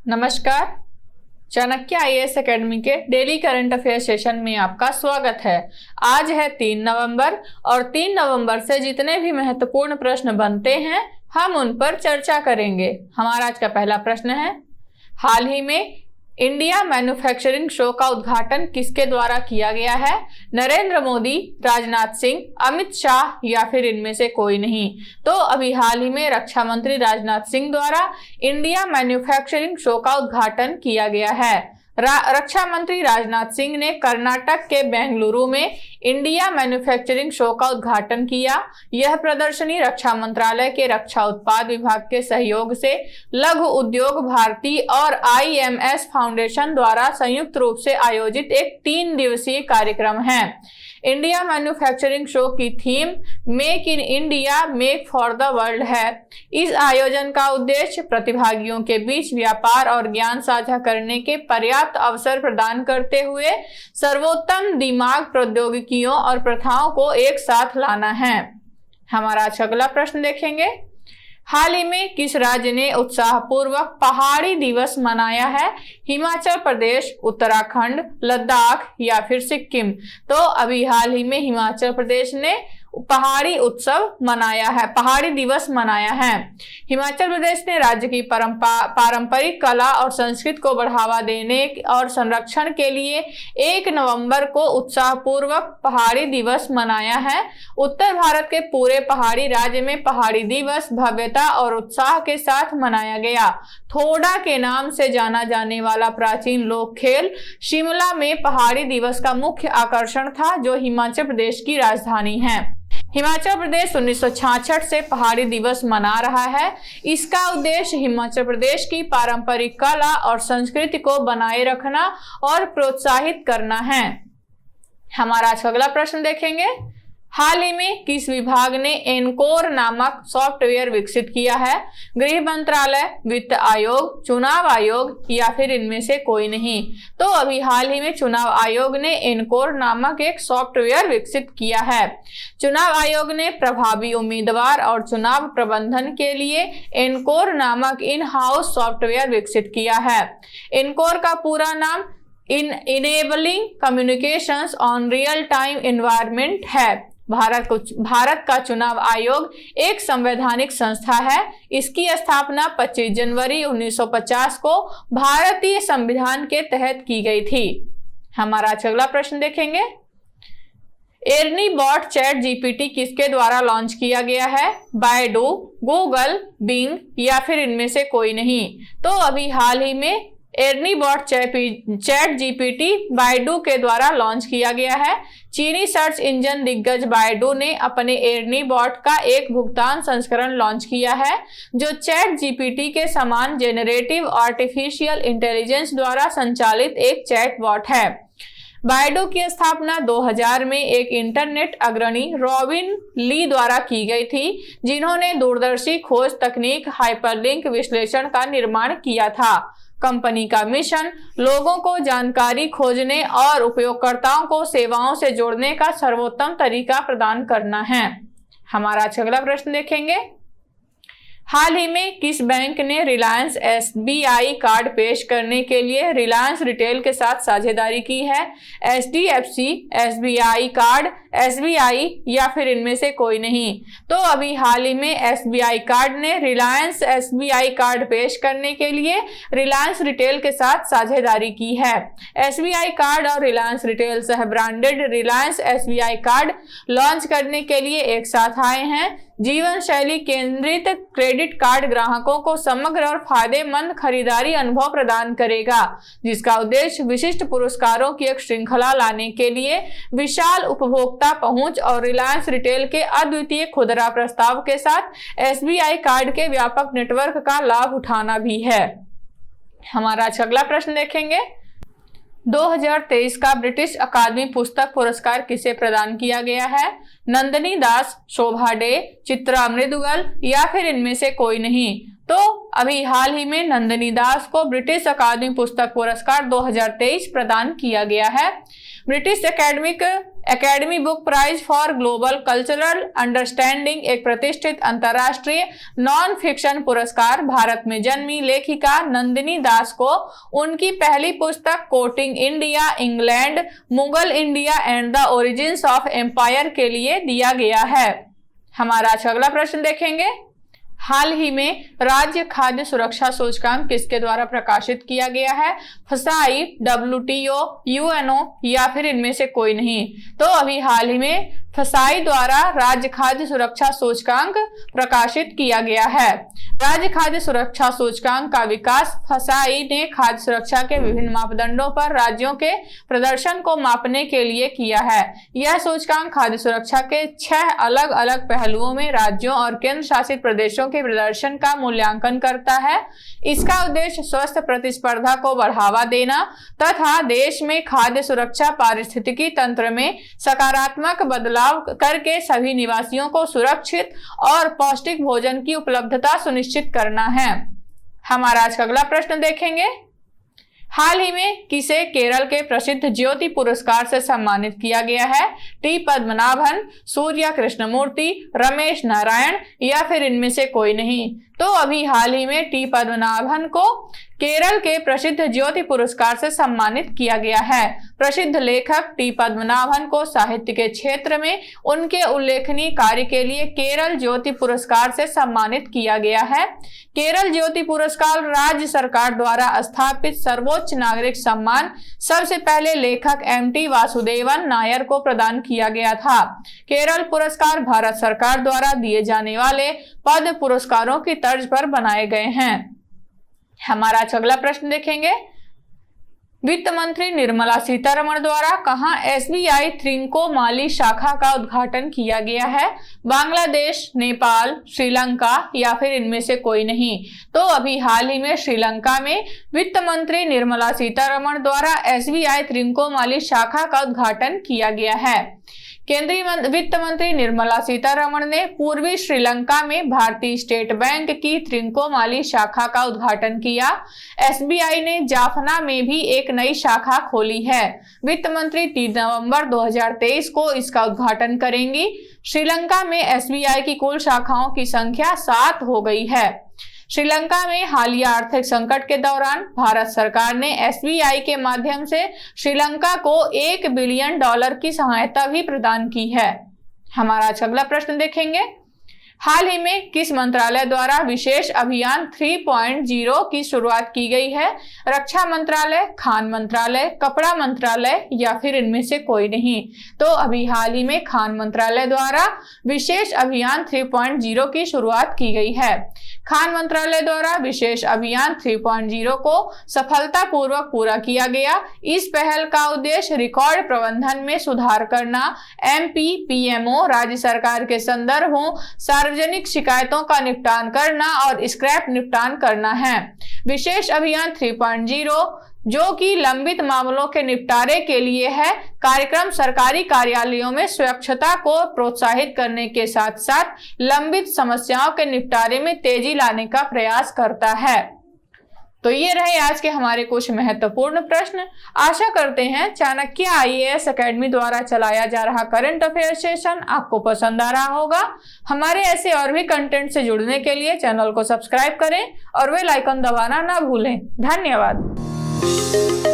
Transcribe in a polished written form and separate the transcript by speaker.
Speaker 1: नमस्कार। Chanakya IAS academy के daily current affair session में आपका स्वागत है। आज है 3 नवंबर और 3 नवंबर से जितने भी महत्वपूर्ण प्रश्न बनते हैं हम उन पर चर्चा करेंगे। हमारा आज का पहला प्रश्न है, हाल ही में इंडिया मैन्युफैक्चरिंग शो का उद्घाटन किसके द्वारा किया गया है? नरेंद्र मोदी, राजनाथ सिंह, अमित शाह या फिर इनमें से कोई नहीं? तो अभी हाल ही में रक्षा मंत्री राजनाथ सिंह द्वारा इंडिया मैन्युफैक्चरिंग शो का उद्घाटन किया गया है। रक्षा मंत्री राजनाथ सिंह ने कर्नाटक के बेंगलुरु में इंडिया मैन्युफैक्चरिंग शो का उद्घाटन किया। यह प्रदर्शनी रक्षा मंत्रालय के रक्षा उत्पाद विभाग के सहयोग से लघु उद्योग भारती और IMS फाउंडेशन द्वारा संयुक्त रूप से आयोजित एक 3 दिवसीय कार्यक्रम है। इंडिया मैन्युफैक्चरिंग शो की theme make in India, make for the world है। इस आयोजन का उद्देश्य प्रतिभागियों के बीच व्यापार और ज्ञान साझा करने के पर्याप्त अवसर प्रदान करते हुए सर्वोत्तम दिमाग, प्रौद्योगिकियों और प्रथाओं को एक साथ लाना है। हमारा आज अगला प्रश्न देखेंगे, हाल ही में किस राज्य ने उत्साहपूर्वक पहाड़ी दिवस मनाया है? हिमाचल प्रदेश, उत्तराखंड, लद्दाख या फिर सिक्किम? तो अभी हाल ही में हिमाचल प्रदेश ने पहाड़ी उत्सव मनाया है, पहाड़ी दिवस मनाया है। हिमाचल प्रदेश ने राज्य की पारंपरिक कला और संस्कृति को बढ़ावा देने और संरक्षण के लिए 1 नवंबर को उत्साहपूर्वक पहाड़ी दिवस मनाया है। उत्तर भारत के पूरे पहाड़ी राज्य में पहाड़ी दिवस भव्यता और उत्साह के साथ मनाया गया। थोडा के नाम से जाना जाने वाला प्राचीन लोक खेल शिमला में पहाड़ी दिवस का मुख्य आकर्षण था, जो हिमाचल प्रदेश की राजधानी है। हिमाचल प्रदेश 1966 से पहाड़ी दिवस मना रहा है। इसका उद्देश्य हिमाचल प्रदेश की पारंपरिक कला और संस्कृति को बनाए रखना और प्रोत्साहित करना है। हमारा आज अगला प्रश्न देखेंगे, हाल ही में किस विभाग ने एनकोर नामक सॉफ्टवेयर विकसित किया है? गृह मंत्रालय, वित्त आयोग, चुनाव आयोग या फिर इनमें से कोई नहीं? तो अभी हाल ही में चुनाव आयोग ने एनकोर नामक एक सॉफ्टवेयर विकसित किया है। चुनाव आयोग ने प्रभावी उम्मीदवार और चुनाव प्रबंधन के लिए एनकोर नामक इन हाउस सॉफ्टवेयर विकसित किया है। एनकोर का पूरा नाम enabling communications on real time environment है। भारत का चुनाव आयोग एक संवैधानिक संस्था है। इसकी स्थापना 25 जनवरी 1950 को भारतीय संविधान के तहत की गई थी। हमारा अगला प्रश्न देखेंगे, एर्नी बॉट चैट GPT किसके द्वारा लॉन्च किया गया है? बायडू, गूगल, बिंग या फिर इनमें से कोई नहीं? तो अभी हाल ही में Ernie bot chat GPT Baidu के द्वारा लॉन्च किया गया है। चीनी सर्च इंजन दिग्गज बायडू ने अपने एर्नी बॉट का एक भुगतान संस्करण लॉन्च किया है, जो चैट GPT के समान जेनरेटिव आर्टिफिशियल इंटेलिजेंस द्वारा संचालित एक चैट बॉट है। बायडू की स्थापना 2000 में एक इंटरनेट अग्रणी रॉबिन ली द्वारा की गई थी, जिन्होंने दूरदर्शी खोज तकनीक हाइपरलिंक विश्लेषण का निर्माण किया था। कंपनी का मिशन लोगों को जानकारी खोजने और उपयोगकर्ताओं को सेवाओं से जोड़ने का सर्वोत्तम तरीका प्रदान करना है। हमारा अगला प्रश्न देखेंगे, हाल ही में किस बैंक ने रिलायंस SBI कार्ड पेश करने के लिए रिलायंस रिटेल के साथ साझेदारी की है? HDFC, SBI कार्ड, SBI या फिर इनमें से कोई नहीं? तो अभी हाल ही में SBI कार्ड ने रिलायंस SBI कार्ड पेश करने के लिए रिलायंस रिटेल के साथ साझेदारी की है। SBI कार्ड और रिलायंस रिटेल सह branded Reliance SBI card launch करने के लिए एक साथ आए हैं। जीवन शैली केंद्रित क्रेडिट कार्ड ग्राहकों को समग्र और फायदेमंद खरीदारी अनुभव प्रदान करेगा, जिसका उद्देश्य विशिष्ट पुरस्कारों की एक श्रृंखला लाने के लिए विशाल उपभोक्ता पहुंच और रिलायंस रिटेल के अद्वितीय खुदरा प्रस्ताव के साथ SBI कार्ड के व्यापक नेटवर्क का लाभ उठाना भी है। हमारा अगला प्रश्न देखेंगे, 2023 का ब्रिटिश अकादमी पुस्तक पुरस्कार किसे प्रदान किया गया है? नंदिनी दास, शोभा डे, चित्रा मृदुगल या फिर इनमें से कोई नहीं? तो अभी हाल ही में नंदिनी दास को ब्रिटिश अकादमी पुस्तक पुरस्कार 2023 प्रदान किया गया है। British academic academy book prize for global cultural understanding एक प्रतिष्ठित अंतर्राष्ट्रीय नॉन फिक्शन पुरस्कार भारत में जन्मी लेखिका नंदिनी दास को उनकी पहली पुस्तक courting India, England, Mughal India and the origins of empire के लिए दिया गया है। हमारा आज अगला प्रश्न देखेंगे। हाल ही में राज्य खाद्य सुरक्षा सूचकांक किसके द्वारा प्रकाशित किया गया है? FSSAI, WTO, UNO या फिर इनमें से कोई नहीं। तो अभी हाल ही में FSSAI द्वारा राज्य खाद्य सुरक्षा सूचकांक प्रकाशित किया गया है। राज्य खाद्य सुरक्षा सूचकांक का विकास FSSAI ने खाद्य सुरक्षा के विभिन्न मापदंडों पर राज्यों के प्रदर्शन को मापने के लिए किया है। यह सूचकांक खाद्य सुरक्षा के 6 अलग अलग पहलुओं में राज्यों और केंद्र शासित प्रदेशों के प्रदर्शन का मूल्यांकन करता है। इसका उद्देश्य स्वस्थ प्रतिस्पर्धा को बढ़ावा देना तथा देश में खाद्य सुरक्षा पारिस्थितिकी तंत्र में सकारात्मक बदलाव करके सभी निवासियों को सुरक्षित और पौष्टिक भोजन की उपलब्धता सुनिश्चित करना है। हमारा आज का अगला प्रश्न देखेंगे। हाल ही में किसे केरल के प्रसिद्ध ज्योति पुरस्कार से सम्मानित किया गया है? टी पद्मनाभन, सूर्या कृष्णमूर्ति, रमेश नारायण या फिर इनमें से कोई नहीं। तो अभी हाल ही में टी पद्मनाभन को केरल के प्रसिद्ध ज्योति पुरस्कार से सम्मानित किया गया है। प्रसिद्ध लेखक टी पद्मनाभन को साहित्य के क्षेत्र में उनके उल्लेखनीय कार्य के लिए केरल ज्योति पुरस्कार से सम्मानित किया गया है। केरल ज्योति पुरस्कार राज्य सरकार द्वारा स्थापित सर्वोच्च नागरिक सम्मान सबसे पहले लेखक MT वासुदेवन नायर को प्रदान किया गया था। केरल पुरस्कार भारत सरकार द्वारा दिए जाने वाले पद्म पुरस्कारों की तर्ज पर बनाए गए हैं। हमारा अगला प्रश्न देखेंगे। वित्त मंत्री निर्मला सीतारमण द्वारा कहां SBI त्रिंकोमाली शाखा का उद्घाटन किया गया है? बांग्लादेश, नेपाल, श्रीलंका या फिर इनमें से कोई नहीं। तो अभी हाल ही में श्रीलंका में वित्त मंत्री निर्मला सीतारमण द्वारा SBI त्रिंकोमाली शाखा का उद्घाटन किया गया है। केंद्रीय वित्त मंत्री निर्मला सीतारमण ने पूर्वी श्रीलंका में भारतीय स्टेट बैंक की त्रिंकोमाली शाखा का उद्घाटन किया। SBI ने जाफना में भी एक नई शाखा खोली है। वित्त मंत्री 3 नवंबर 2023 को इसका उद्घाटन करेंगी। श्रीलंका में SBI की कुल शाखाओं की संख्या 7 हो गई है। श्रीलंका में हालिया आर्थिक संकट के दौरान भारत सरकार ने SBI के माध्यम से श्रीलंका को $1 बिलियन की सहायता भी प्रदान की है। हमारा अगला प्रश्न देखेंगे। हाल ही में किस मंत्रालय द्वारा विशेष अभियान 3.0 की शुरुआत की गई है? रक्षा मंत्रालय, खान मंत्रालय, कपड़ा मंत्रालय या फिर इनमें से कोई नहीं। तो अभी हाल ही में खान मंत्रालय द्वारा विशेष अभियान 3.0 की शुरुआत की गई है। खान मंत्रालय द्वारा विशेष अभियान 3.0 को सफलतापूर्वक पूरा किया गया। इस पहल का उद्देश्य रिकॉर्ड प्रबंधन में सुधार करना, MP, PMO राज्य सरकार के संदर्भों, सार्वजनिक शिकायतों का निपटान करना और स्क्रैप निपटान करना है। विशेष अभियान 3.0 जो कि लंबित मामलों के निपटारे के लिए है, कार्यक्रम सरकारी कार्यालयों में स्वच्छता को प्रोत्साहित करने के साथ साथ लंबित समस्याओं के निपटारे में तेजी लाने का प्रयास करता है। तो ये रहे आज के हमारे कुछ महत्वपूर्ण प्रश्न। आशा करते हैं चाणक्य IAS एकेडमी द्वारा चलाया जा रहा करंट अफेयर सेशन आपको पसंद आ रहा होगा। हमारे ऐसे और भी कंटेंट से जुड़ने के लिए चैनल को सब्सक्राइब करें और बेल आइकन दबाना ना भूलें। धन्यवाद।